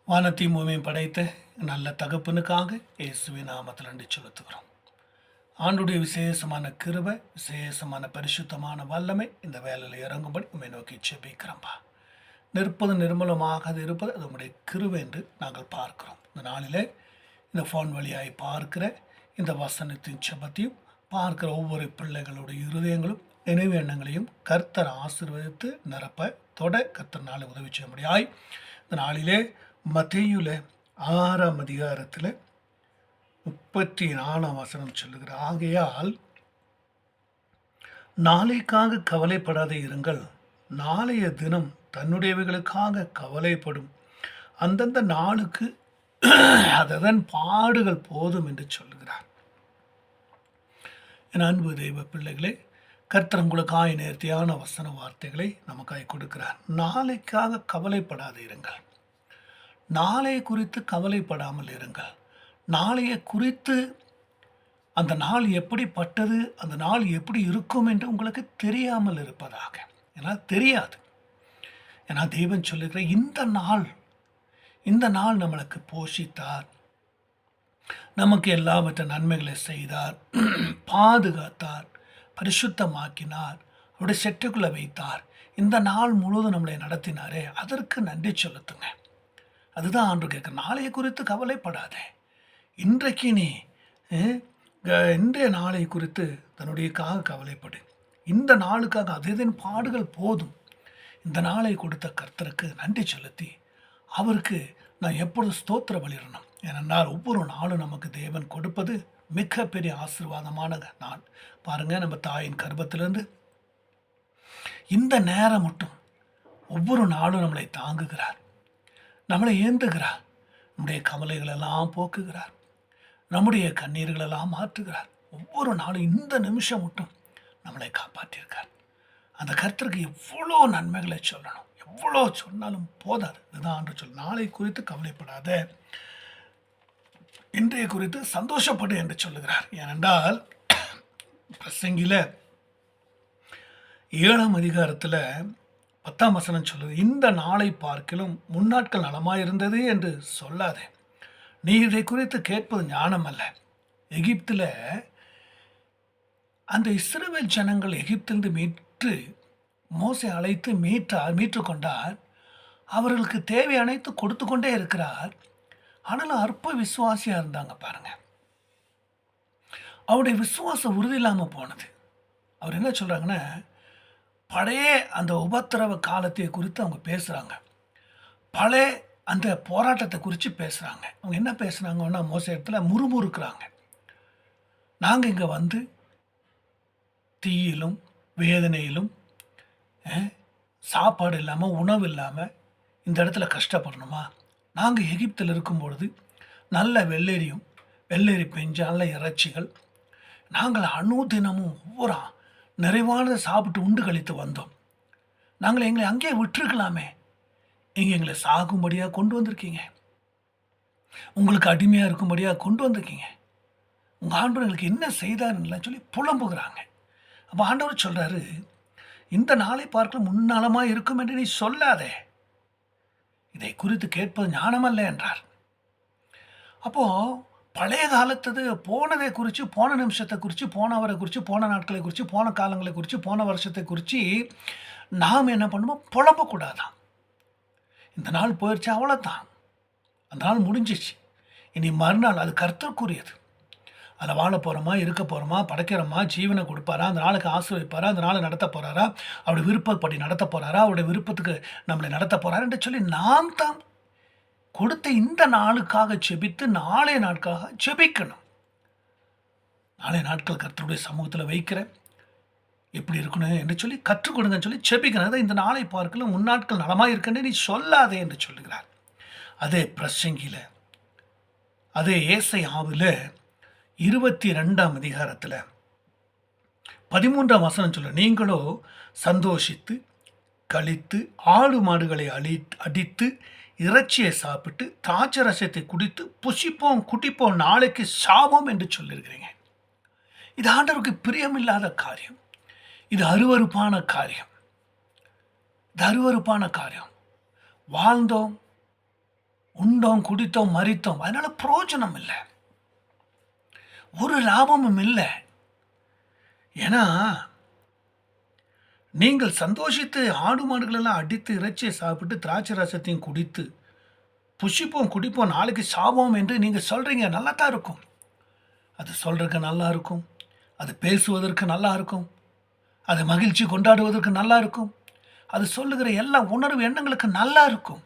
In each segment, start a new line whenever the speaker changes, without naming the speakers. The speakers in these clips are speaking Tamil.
வானத்தையும் பூமியும் படைத்த நல்ல தகப்பனுக்காக இயேசுவின் நாமத்தில் நன்றி செலுத்துகிறோம். ஆண்டுடைய விசேஷமான கிருபை, விசேஷமான பரிசுத்தமான வல்லமை இந்த வேலையில் இறங்கும்படி உண்மை நோக்கி செபிக்கிறோம்பா. நிற்பது நிர்மலமாக இருப்பது அது உங்களுடைய கிருபை என்று நாங்கள் பார்க்கிறோம். இந்த நாளிலே இந்த ஃபோன் வழியாய் பார்க்கிற இந்த வசனத்தின் செபத்தையும் பார்க்கிற ஒவ்வொரு பிள்ளைகளுடைய இருதயங்களும் நினைவு எண்ணங்களையும் கர்த்தர் ஆசீர்வதித்து நிரப்ப கர்த்தர் நாளை உதவி செய்ய முடியாய். இந்த நாளிலே மத்தேயுல 6ஆம் அதிகாரத்தில் 34ஆம் வசனம் சொல்லுகிற, ஆகையால் நாளைக்காக கவலைப்படாதே இருங்கள், நாளைய தினம் தன்னுடையவைகளுக்காக கவலைப்படும், அந்தந்த நாளுக்கு அதன் பாடுகள் போதும் என்று சொல்லுகிறார். என் அன்பு தெய்வ பிள்ளைகளே, கர்த்தர் உங்களுக்காய் நேர்த்தியான வசன வார்த்தைகளை நமக்காய் கொடுக்கிறார். நாளைக்காக கவலைப்படாது இருங்கள், நாளை குறித்து கவலைப்படாமல் இருங்கள். நாளைய குறித்து அந்த நாள் எப்படிப்பட்டது, அந்த நாள் எப்படி இருக்கும் என்று உங்களுக்கு தெரியாமல் இருப்பதாக. ஏன்னா தெரியாது. ஏன்னா தேவன் சொல்லுகிற இந்த நாள் நம்மளுக்கு போஷித்தார், நமக்கு எல்லாவற்ற நன்மைகளை செய்தார், பாதுகாத்தார், பரிசுத்தமாக்கினார், அவருடைய செட்டுக்குள்ளே வைத்தார், இந்த நாள் முழுவதும் நம்மளை நடத்தினாரே, அதற்கு நன்றி செலுத்துங்க. அதுதான் ஆண்டு கேட்குற. நாளைய குறித்து கவலைப்படாதே. இன்றைக்கு நீ இன்றைய நாளை குறித்து தன்னுடையக்காக கவலைப்படு. இந்த நாளுக்காக அதன் பாடுகள் போதும். இந்த நாளை கொடுத்த கர்த்தருக்கு நன்றி செலுத்தி அவருக்கு நான் எப்பொழுது ஸ்தோத்திர பலிடணும். ஏனென்றால் ஒவ்வொரு நாளும் நமக்கு தேவன் கொடுப்பது மிகப்பெரிய ஆசீர்வாதமான நாள். பாருங்கள், நம்ம தாயின் கர்ப்பத்திலிருந்து இந்த நேரம் மட்டும் ஒவ்வொரு நாளும் நம்மளை தாங்குகிறார், நம்மளை ஏந்துகிறார், நம்முடைய கவலைகளெல்லாம் போக்குகிறார், நம்முடைய கண்ணீர்களெல்லாம் மாற்றுகிறார். ஒவ்வொரு நாளும் இந்த நிமிஷம் மட்டும் நம்மளை காப்பாற்றியிருக்கார். அந்த கர்த்தருக்கு எவ்வளோ நன்மைகளை சொல்லணும், எவ்வளோ சொன்னாலும் போதாது. இதுதான் என்று சொல். நாளை குறித்து கவலைப்படாத, இன்றைய குறித்து சந்தோஷப்படு என்று சொல்லுகிறார். ஏனென்றால் பிரசங்கில 7ஆம் அதிகாரத்தில் 10ஆம் வசனம் சொல்லுது, இந்த நாளை பார்க்கிலும் முன்னாட்கள் நலமாயிருந்தது என்று சொல்லாதே, நீ இதை குறித்து கேட்பது ஞானம் அல்ல. எகிப்தில் அந்த இஸ்ரவேல் ஜனங்கள் எகிப்திலிருந்து மீட்டு மோசே அழைத்து மீட்டு கொண்டார். அவர்களுக்கு தேவை அனைத்து கொடுத்து கொண்டே இருக்கிறார். ஆனாலும் அற்ப விசுவாசியாக இருந்தாங்க. பாருங்க, அவருடைய விசுவாசம் உறுதி இல்லாமல் போனது. அவர் என்ன சொல்கிறாங்கன்னா, பழைய அந்த உபத்திரவ காலத்தை குறித்து அவங்க பேசுகிறாங்க, பழைய அந்த போராட்டத்தை குறித்து பேசுகிறாங்க. அவங்க என்ன பேசுகிறாங்கன்னா, மோச இடத்துல முறுமுறுக்கிறாங்க. நாங்கள் இங்கே வந்து தீயிலும் வேதனையிலும் சாப்பாடு இல்லாமல் உணவு இல்லாமல் இந்த இடத்துல கஷ்டப்படணுமா? நாங்கள் எகிப்தில் இருக்கும்பொழுது நல்ல வெள்ளேரி பெஞ்ச நல்ல இறைச்சிகள், நாங்கள் அனுதினமும் ஒவ்வொரு நிறைவானதை சாப்பிட்டு உண்டு கழித்து வந்தோம். நாங்கள் எங்களை அங்கேயே விட்டுருக்கலாமே, இங்கே எங்களை சாகும்படியாக கொண்டு வந்திருக்கீங்க, உங்களுக்கு அடிமையாக இருக்கும்படியாக கொண்டு வந்திருக்கீங்க, உங்கள் ஆண்டவர் எங்களுக்கு என்ன செய்தாருன்னு சொல்லி புலம்புகிறாங்க. அப்போ ஆண்டவர் சொல்கிறாரு, இந்த நாளை பார்க்க முன்னாலமாக இருக்கும் என்று நீ சொல்லாதே, இதை குறித்து கேட்பது ஞானமல்ல என்றார். அப்போது பழைய காலத்தது போனதை குறித்து, போன நிமிஷத்தை குறித்து, போனவரை குறித்து, போன நாட்களை குறித்து, போன காலங்களை குறித்து, போன வருஷத்தை குறித்து நாம் என்ன பண்ணுவோம்? புலம்பக்கூடாதான். இந்த நாள் போயிடுச்சு, அவ்வளோதான், அந்த நாள் முடிஞ்சிச்சு. இனி மறுநாள் அது கர்த்தருக்குரியது. அதில் வாழ போகிறோமா, இருக்க போகிறோமா, படைக்கிறோமா, ஜீவனை கொடுப்பாரா, அந்த நாளுக்கு ஆசீர்வதிப்பாரா, அந்த நாளை நடத்த போகிறாரா, அவருடைய விருப்பப்படி நடத்த போகிறாரா, அவருடைய விருப்பத்துக்கு நம்மளை நடத்த போகிறாரு என்று சொல்லி நாம் தான் கொடுத்த இந்த நாளுக்காக செபித்து நாளைய நாட்களாக செபிக்கணும். நாளைய நாட்கள் கர்த்தருடைய சமூகத்தில் வைக்கிறேன், எப்படி இருக்கணும் என்று சொல்லி கற்றுக் கொடுங்கன்னு சொல்லி செபிக்கணும். இந்த நாளை பார்க்கலாம் முன்னாட்கள் நலமாக இருக்குன்னு நீ சொல்லாதே என்று சொல்லுகிறார். அதே பிரசங்கியில், அதே ஏசாயாவில் 22ஆம் அதிகாரத்தில் 13ஆம் வசனம் சொல்ல, நீங்களோ சந்தோஷித்து கழித்து ஆடு மாடுகளை அடித்து இறைச்சியை சாப்பிட்டு திராட்சரசத்தை குடித்து புசிப்போம் குடிப்போம், நாளைக்கு சாவோம் என்று சொல்லியிருக்கிறீங்க. இது ஆண்டவருக்கு பிரியமில்லாத காரியம், இது அருவருப்பான காரியம். வாழ்ந்தோம், உண்டோம், குடித்தோம், மரித்தோம். அதனால பிரயோஜனம் இல்லை, ஒரு லாபமும் இல்லை. ஏன்னா நீங்கள் சந்தோஷித்து ஆடு மாடுகளெல்லாம் அடித்து இறைச்சியை சாப்பிட்டு திராட்சை ரசத்தையும் குடித்து புஷிப்போம், குடிப்போம், நாளைக்கு சாவோம் என்று நீங்கள் சொல்கிறீங்க. நல்லா தான் இருக்கும், அது சொல்கிறதுக்கு நல்லா இருக்கும், அது பேசுவதற்கு நல்லா இருக்கும், அது மகிழ்ச்சி கொண்டாடுவதற்கு நல்லா இருக்கும், அது சொல்லுகிற எல்லா உணர்வு எண்ணங்களுக்கு நல்லா இருக்கும்.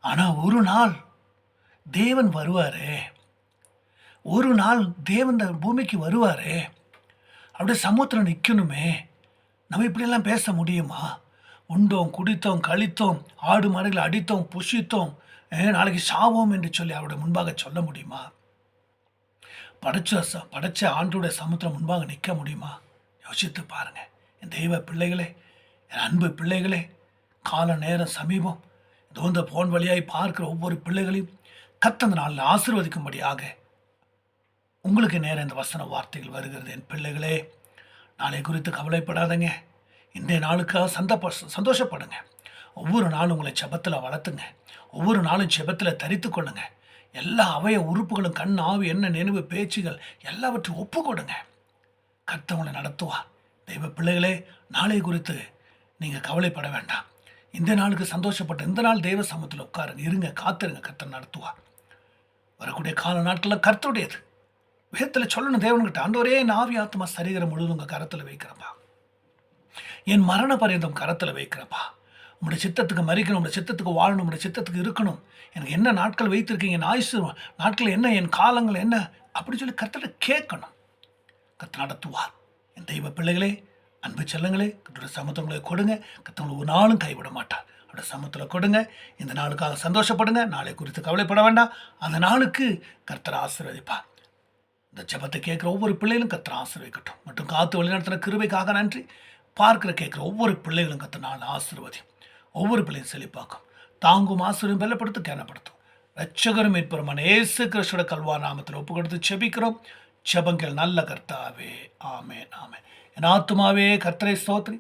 ஆனால் ஒரு நாள் தேவன் வருவாரே, ஒரு நாள் தேவன் இந்த பூமிக்கு வருவாரே, அப்படியே சமுத்திரம் நிற்கணுமே. நம்ம இப்படியெல்லாம் பேச முடியுமா? உண்டோம், குடித்தோம், கழித்தோம், ஆடு மாடுகளை அடித்தோம், புஷித்தோம், நாளைக்கு சாவோம் என்று சொல்லி அவருடைய முன்பாக சொல்ல முடியுமா? படைச்ச ஆண்டுடைய சமுத்திரம் முன்பாக நிற்க முடியுமா? யோசித்து பாருங்க. என் தெய்வ பிள்ளைகளே, என் அன்பு பிள்ளைகளே, கால நேரம் சமீபம். இந்த போன் வழியாய் பார்க்கிற ஒவ்வொரு பிள்ளைகளையும் கர்த்தர் நாளில் ஆசீர்வதிக்கும்படியாக உங்களுக்கு நேரம் இந்த வசன வார்த்தைகள் வருகிறது. என் பிள்ளைகளே, நாளை குறித்து கவலைப்படாதங்க, இன்றைய நாளுக்காக சந்தோஷப்படுங்க. ஒவ்வொரு நாளும் உங்களை செபத்தில் வளர்த்துங்க, ஒவ்வொரு நாளும் செபத்தில் தரித்து கொள்ளுங்க. எல்லா அவய உறுப்புகளும், கண், ஆவி, என்ன நினைவு, பேச்சுகள் எல்லாவற்றையும் ஒப்பு கொடுங்க. கர்த்தர் உங்களை நடத்துவார். தெய்வ பிள்ளைகளே, நாளை குறித்து நீங்கள் கவலைப்பட வேண்டாம். இந்த நாளுக்கு சந்தோஷப்பட்டு இந்த நாள் தெய்வ சமூகத்தில் உட்காருங்க, இருங்க, காத்துருங்க. கர்த்தர் நடத்துவார். வரக்கூடிய கால நாட்களில் கர்த்தருடையது. வேதத்தில் சொல்லணும் தேவன்கிட்ட, ஆண்டவரே, என் ஆவி ஆத்மா சரீரம் முழுவதும் உங்கள் கரத்தில் வைக்கிறப்பா, என் மரண பரியந்தம் கரத்தில் வைக்கிறப்பா. உங்களுடைய சித்தத்துக்கு மறிக்கணும், உங்களுடைய சித்தத்துக்கு வாழணும், உங்களுடைய சித்தத்துக்கு இருக்கணும். எனக்கு என்ன நாட்கள் வைத்திருக்கீங்க, என் ஆயுசு நாட்கள் என்ன, என் காலங்கள் என்ன, அப்படி சொல்லி கர்த்தர்கிட்ட கேட்கணும். கர்த்தர் நடத்துவார். என் தெய்வ பிள்ளைகளே, அன்பு செல்லங்களே, கர்த்தருடைய சமூகங்களை கொடுங்க. கர்த்தர் ஒரு நாளும் கைவிட மாட்டார். அவருடைய சமூகத்தில் கொடுங்க. இந்த நாளுக்காக சந்தோஷப்படுங்க. நாளை குறித்து கவலைப்பட வேண்டாம். அந்த நாளுக்கு கர்த்தர் ஆசீர்வதிப்பார். இந்த ஜெபத்தை கேட்குற ஒவ்வொரு பிள்ளைகளும் கர்த்தர் ஆசீர்வதிக்கட்டும். மற்றும் காத்து வழிநடத்தின கிருபைக்காக நன்றி. கேட்குற ஒவ்வொரு பிள்ளைகளும் கர்த்தர் நாள் ஆசீர்வதி. ஒவ்வொரு பிள்ளையும் செழிப்பாக்கும், தாங்கும், ஆசீர்வதியும், பலப்படுத்தும், கேனப்படுத்தும். ரட்சகரும் மீட்பருமான இயேசு கிறிஸ்துவின் கல்வாரி நாமத்தில் ஒப்பு கொடுத்து செபிக்கிறோம். ஜெபங்கள் நல்ல கர்த்தாவே. ஆமென், ஆமென். என் ஆத்துமாவே கர்த்தரை ஸ்தோத்திரி.